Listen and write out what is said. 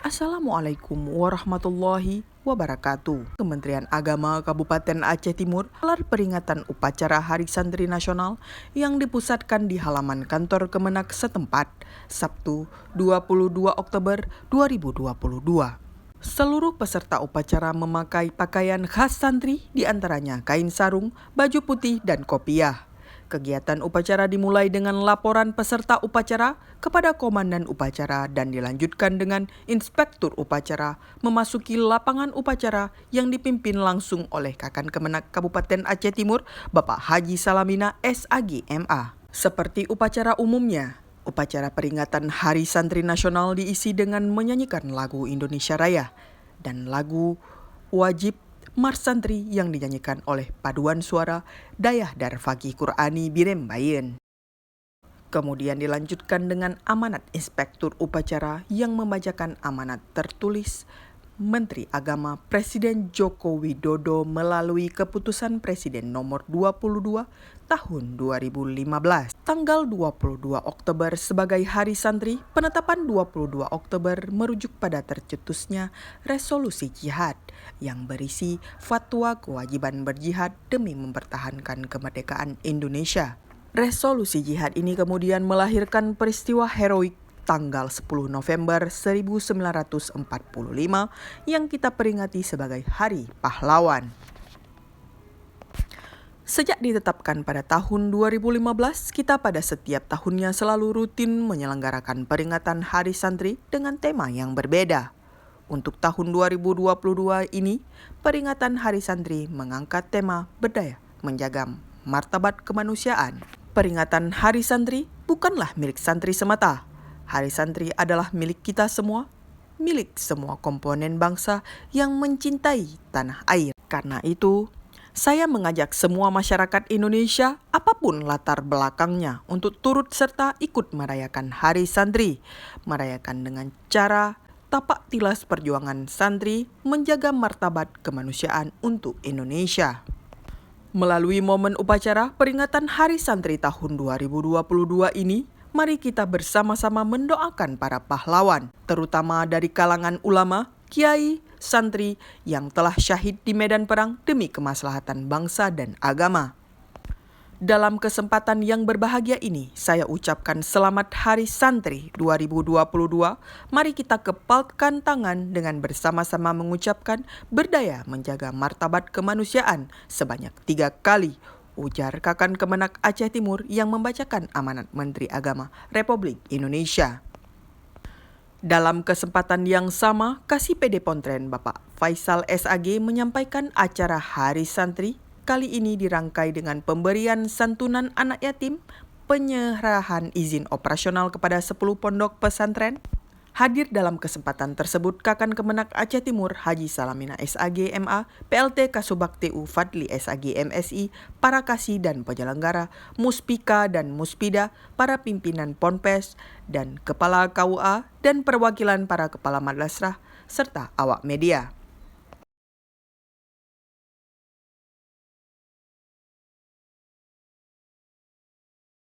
Assalamualaikum warahmatullahi wabarakatuh. Kementerian Agama Kabupaten Aceh Timur gelar peringatan upacara Hari Santri Nasional yang dipusatkan di halaman kantor Kemenak setempat, Sabtu 22 Oktober 2022. Seluruh peserta upacara memakai pakaian khas santri, diantaranya kain sarung, baju putih, dan kopiah. Kegiatan upacara dimulai dengan laporan peserta upacara kepada komandan upacara dan dilanjutkan dengan inspektur upacara memasuki lapangan upacara yang dipimpin langsung oleh Kakan Kemenak Kabupaten Aceh Timur, Bapak Haji Salamina SAG MA. Seperti upacara umumnya, upacara peringatan Hari Santri Nasional diisi dengan menyanyikan lagu Indonesia Raya dan lagu wajib Mars Santri yang dinyanyikan oleh paduan suara Dayah Darfaki Qur'ani Birembayen. Kemudian dilanjutkan dengan amanat inspektur upacara yang membacakan amanat tertulis Menteri Agama Presiden Joko Widodo melalui Keputusan Presiden Nomor 22 Tahun 2015. Tanggal 22 Oktober sebagai Hari Santri, penetapan 22 Oktober merujuk pada tercetusnya resolusi jihad yang berisi fatwa kewajiban berjihad demi mempertahankan kemerdekaan Indonesia. Resolusi jihad ini kemudian melahirkan peristiwa heroik tanggal 10 November 1945 yang kita peringati sebagai Hari Pahlawan. Sejak ditetapkan pada tahun 2015, kita pada setiap tahunnya selalu rutin menyelenggarakan peringatan Hari Santri dengan tema yang berbeda. Untuk tahun 2022 ini, peringatan Hari Santri mengangkat tema berdaya menjaga martabat kemanusiaan. Peringatan Hari Santri bukanlah milik santri semata. Hari Santri adalah milik kita semua, milik semua komponen bangsa yang mencintai tanah air. Karena itu, saya mengajak semua masyarakat Indonesia, apapun latar belakangnya, untuk turut serta ikut merayakan Hari Santri. Merayakan dengan cara tapak tilas perjuangan santri menjaga martabat kemanusiaan untuk Indonesia. Melalui momen upacara peringatan Hari Santri tahun 2022 ini, mari kita bersama-sama mendoakan para pahlawan, terutama dari kalangan ulama, kiai, santri yang telah syahid di medan perang demi kemaslahatan bangsa dan agama. Dalam kesempatan yang berbahagia ini, saya ucapkan selamat Hari Santri 2022. Mari kita kepalkan tangan dengan bersama-sama mengucapkan berdaya menjaga martabat kemanusiaan sebanyak 3 kali, ujar Kakan Kemenak Aceh Timur yang membacakan amanat Menteri Agama Republik Indonesia. Dalam kesempatan yang sama, Kasih PD Pontren Bapak Faisal SAG menyampaikan acara Hari Santri kali ini dirangkai dengan pemberian santunan anak yatim, penyerahan izin operasional kepada 10 pondok pesantren. Hadir dalam kesempatan tersebut Kakan Kemenak Aceh Timur Haji Salamina SAG MA, PLT Kasubag TU Fadli SAG MSI, para kasih dan penyelenggara, Muspika dan Muspida, para pimpinan Ponpes dan Kepala KUA, dan perwakilan para kepala madrasah serta awak media.